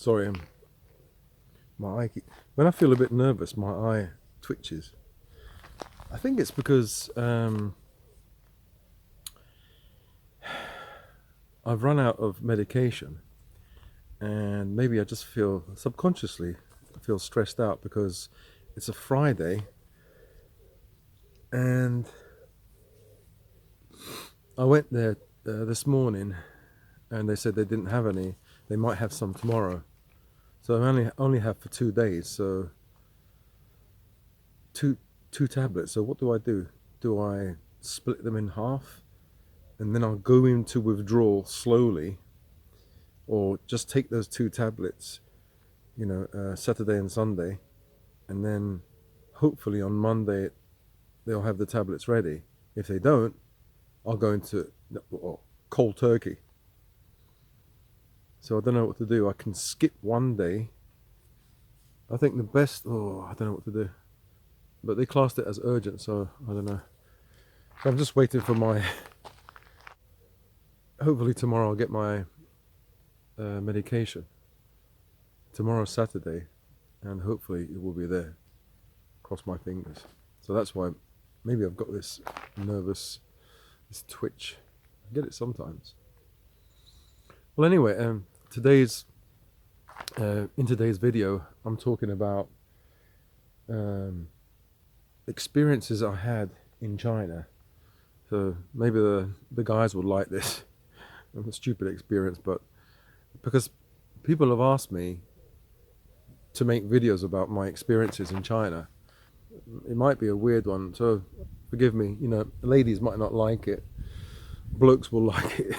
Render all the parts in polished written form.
Sorry, my eye. When I feel a bit nervous, my eye twitches. I think it's because I've run out of medication, and maybe I just feel subconsciously stressed out because it's a Friday, and I went there this morning, and they said they didn't have any. They might have some tomorrow, so I only have for 2 days. So two tablets. So what do I do? Do I split them in half, and then I'll go into withdrawal slowly, or just take those 2 tablets, Saturday and Sunday, and then hopefully on Monday they'll have the tablets ready. If they don't, I'll go into cold turkey. So I don't know what to do. I can skip one day. I think the best, I don't know what to do. But they classed it as urgent, so I don't know. So I'm just waiting for hopefully tomorrow I'll get my medication. Tomorrow's Saturday, and hopefully it will be there. Cross my fingers. So that's why maybe I've got this this twitch. I get it sometimes. Well, anyway, in today's video, I'm talking about experiences I had in China. So maybe the guys would like this. A stupid experience, but because people have asked me to make videos about my experiences in China. It might be a weird one, so forgive me. Ladies might not like it. Blokes will like it.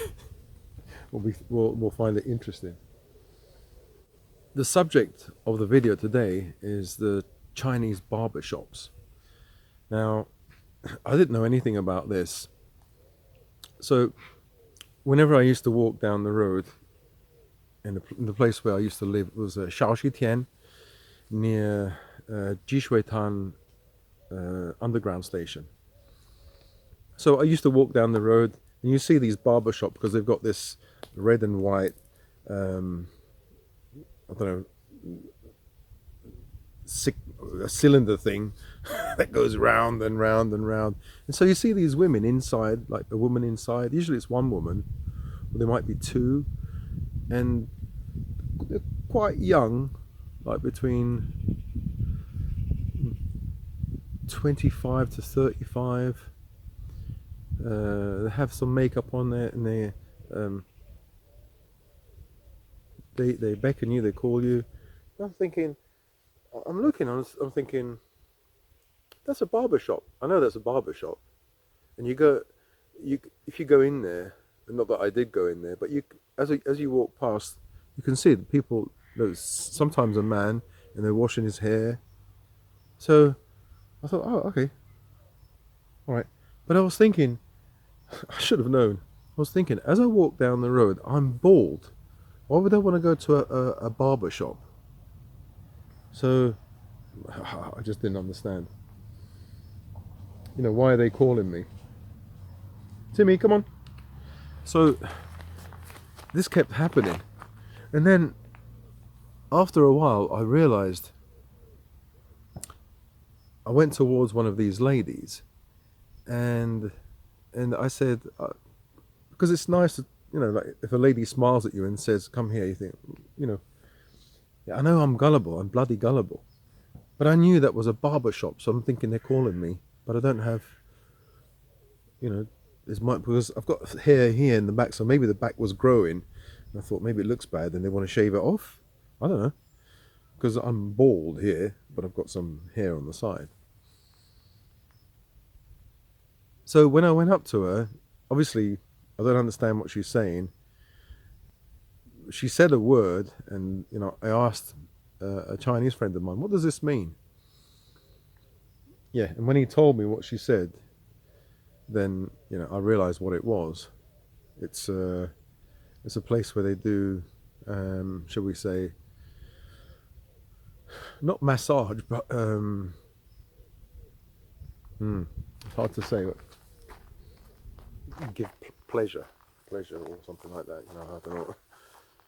We'll find it interesting. The subject of the video today is the Chinese barber shops. Now, I didn't know anything about this. So, whenever I used to walk down the road, in the place where I used to live, it was SAUCY near Jishuitan underground station. So I used to walk down the road, and you see these barber shops because they've got this red and white, I don't know, a cylinder thing that goes round and round and round. And so you see these women inside, like a woman inside. Usually it's one woman, or there might be two, and they're quite young, like between 25 to 35. They have some makeup on there, and they beckon you, they call you. I'm thinking, I'm thinking, that's a barber shop. I know that's a barber shop. And if you go in there, and not that I did go in there, but as you walk past, you can see the people. There's sometimes a man, and they're washing his hair. So I thought, oh, okay, all right. But I was thinking, I should have known. I was thinking, as I walk down the road, I'm bald. Why would I want to go to a barber shop? So I just didn't understand. Why are they calling me? Timmy, come on. So this kept happening. And then after a while, I realized I went towards one of these ladies, and I said, because it's nice to, like if a lady smiles at you and says, come here, you think, yeah, I know I'm gullible, I'm bloody gullible. But I knew that was a barber shop, so I'm thinking they're calling me, but I don't have, because I've got hair here in the back, so maybe the back was growing, and I thought maybe it looks bad and they want to shave it off. I don't know, because I'm bald here, but I've got some hair on the side. So when I went up to her, obviously I don't understand what she's saying. She said a word, and I asked a Chinese friend of mine, what does this mean? Yeah, and when he told me what she said, then I realized what it was. It's a place where they do, shall we say, not massage, but it's hard to say. Give pleasure or something like that. I don't know.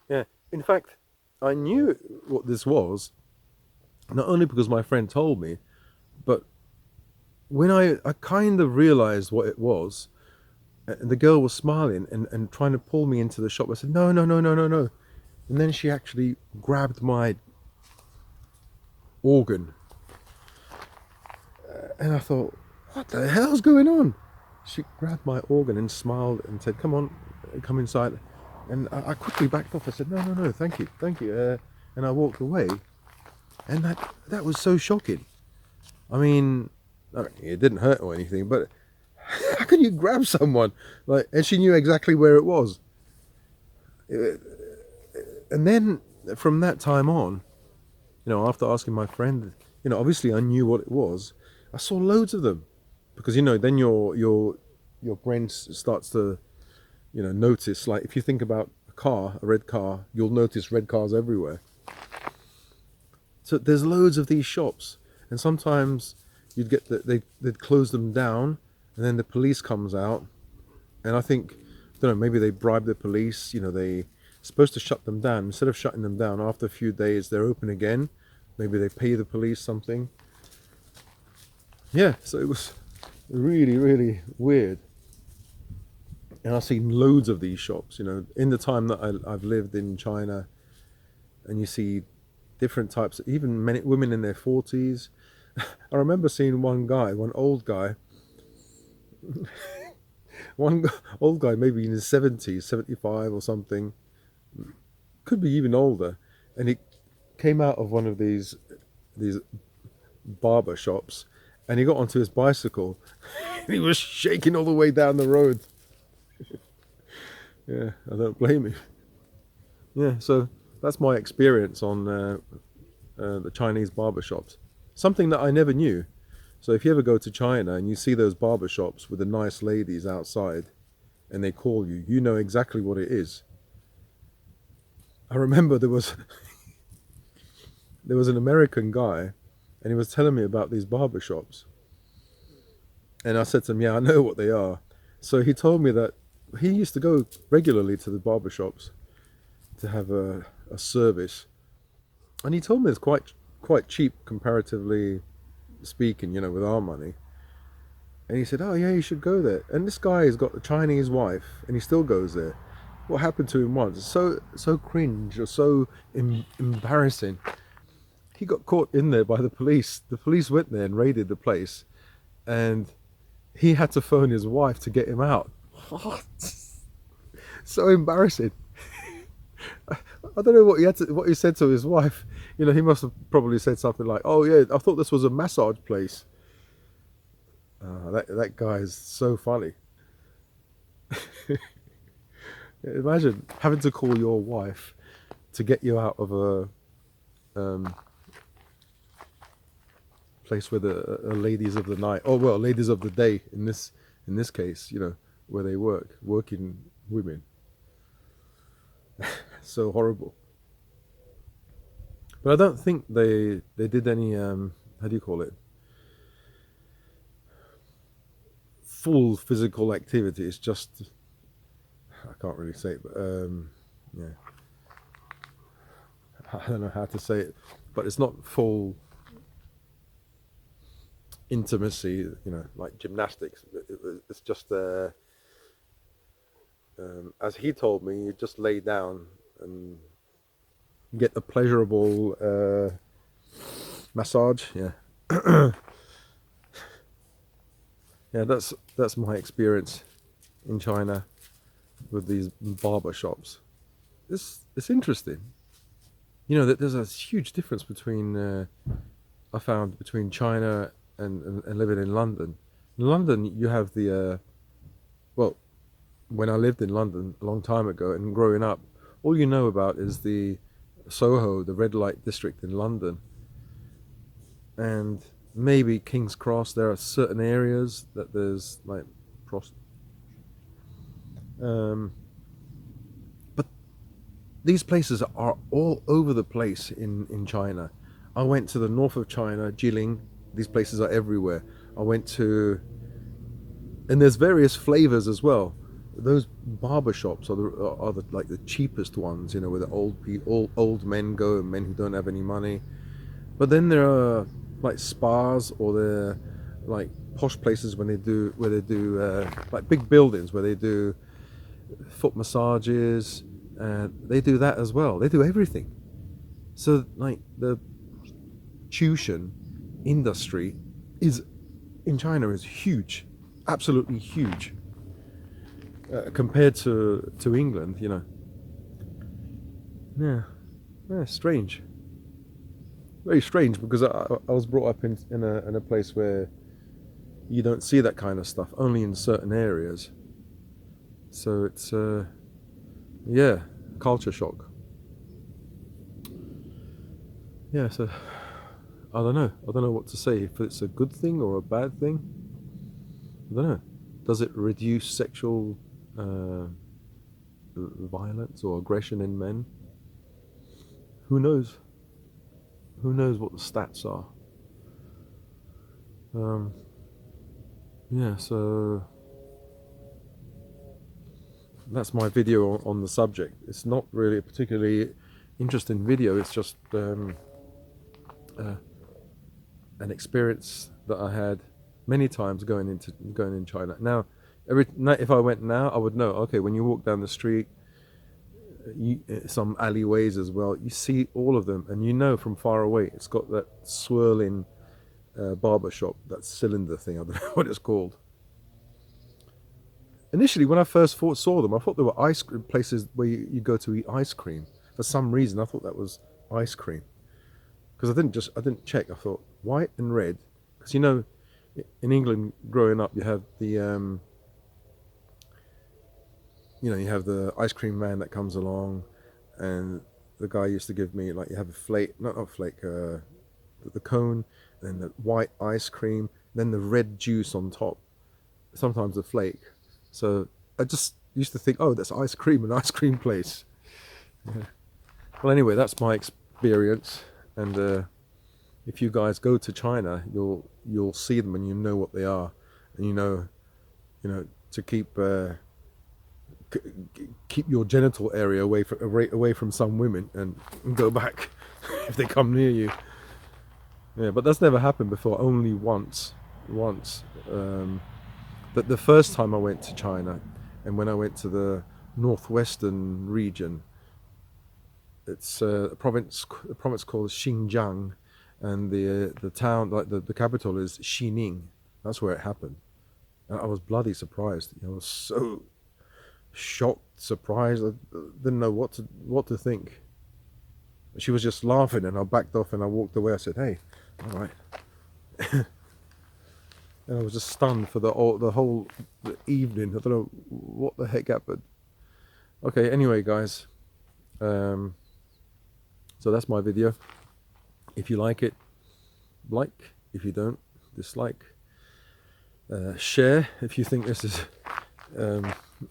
Yeah. In fact, I knew what this was, not only because my friend told me, but when I kind of realized what it was, and the girl was smiling and trying to pull me into the shop. I said, no, no, no, no, no, no. And then she actually grabbed my organ. And I thought, what the hell's going on? She grabbed my organ and smiled and said, come on, come inside. And I quickly backed off. I said, no, no, no, thank you, thank you. And I walked away. And that was so shocking. I mean, it didn't hurt or anything, but how can you grab someone? Like, and she knew exactly where it was. And then from that time on, after asking my friend, obviously I knew what it was. I saw loads of them because then your brain starts to notice. Like if you think about a red car, you'll notice red cars everywhere. So there's loads of these shops, and sometimes you'd get they'd close them down, and then the police comes out, and I think, I don't know, maybe they bribe the police. They supposed to shut them down. Instead of shutting them down, after a few days they're open again. Maybe they pay the police something. Yeah, so it was really, really weird. And I've seen loads of these shops, in the time that I've lived in China, and you see different types, even women in their 40s. I remember seeing one old guy, old guy maybe in his 70s, 75 or something, could be even older, and he came out of one of these barber shops, and he got onto his bicycle and he was shaking all the way down the road. Yeah, I don't blame him. Yeah, so that's my experience on the Chinese barber shops. Something that I never knew. So if you ever go to China and you see those barber shops with the nice ladies outside and they call you, you know exactly what it is. I remember there was an American guy, and he was telling me about these barber shops. And I said to him, yeah, I know what they are. So he told me that he used to go regularly to the barber shops to have a service. And he told me it's quite cheap comparatively speaking, with our money. And he said, oh yeah, you should go there. And this guy has got a Chinese wife and he still goes there. What happened to him once? So cringe or so embarrassing. He got caught in there by the police. The police went there and raided the place, and he had to phone his wife to get him out. What? So embarrassing. I don't know what he said to his wife. He must have probably said something like, "Oh yeah, I thought this was a massage place." That guy is so funny. Imagine having to call your wife to get you out of a place where the ladies of the night, oh well, ladies of the day in this case, where they working women. So horrible. But I don't think they did any how do you call it, full physical activity. It's just, I can't really say it, but yeah, I don't know how to say it, but it's not full intimacy, like gymnastics. It's just as he told me, you just lay down and get a pleasurable massage. Yeah. Yeah, that's my experience in China with these barber shops. It's interesting. That there's a huge difference between I found between China and living in London. In London, you have the well, when I lived in London a long time ago and growing up, all you know about is the Soho, the red light district in London, and maybe King's Cross. There are certain areas that there's like but these places are all over the place in China. I went to the north of China, Jilin. These places are everywhere. I went to, and there's various flavors as well. those barber shops are the like the cheapest ones, you know, where the old men go, and men who don't have any money. But then there are like spas, or they're like posh places where they do like big buildings where they do foot massages, and they do that as well. They do everything. So like the tuition industry is in China is huge, absolutely huge, compared to England, you know. Yeah, strange, very strange, because I was brought up in a place where you don't see that kind of stuff, only in certain areas. So it's yeah, culture shock. Yeah, so I don't know what to say, if it's a good thing or a bad thing. I don't know. Does it reduce sexual violence or aggression in men? Who knows? Who knows what the stats are? Yeah, so that's my video on the subject. It's not really a particularly interesting video. It's just an experience that I had many times going in China. Now, every night, if I went now, I would know. Okay, when you walk down the street, some alleyways as well, you see all of them, and you know from far away it's got that swirling barber shop, that cylinder thing. I don't know what it's called. Initially, when I first saw them, I thought they were ice cream places where you go to eat ice cream. For some reason, I thought that was ice cream, because I didn't check. I thought white and red, because you know, in England growing up, you have the you have the ice cream man that comes along, and the guy used to give me, like, you have a flake, not flake, the cone, then the white ice cream, then the red juice on top, sometimes a flake. So I just used to think, oh, that's ice cream, an ice cream place. Yeah. Well, anyway, that's my experience, and if you guys go to China, you'll see them and you know what they are, and you know to keep your genital area away from some women, and go back if they come near you. Yeah, but that's never happened before. Only once. But the first time I went to China, and when I went to the northwestern region, it's a province called Xinjiang, and the town, like the capital, is Xining. That's where it happened. And I was bloody surprised. I was so shocked, surprised. I didn't know what to think. She was just laughing, and I backed off and I walked away. I said, "Hey, all right." And I was just stunned for the whole evening. I don't know what the heck happened. Okay, anyway, guys. So that's my video. If you like it, like. If you don't, dislike. Share if you think this is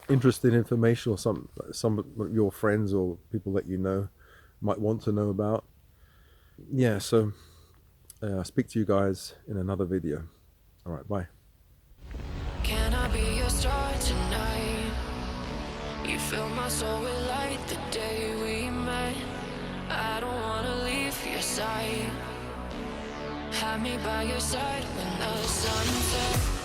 interesting information, or some of your friends or people that you know might want to know about. Yeah, so I'll speak to you guys in another video. All right, bye. Can I be your star tonight? You fill my soul with light the day we met. I don't wanna leave your side. Have me by your side when the sun sets.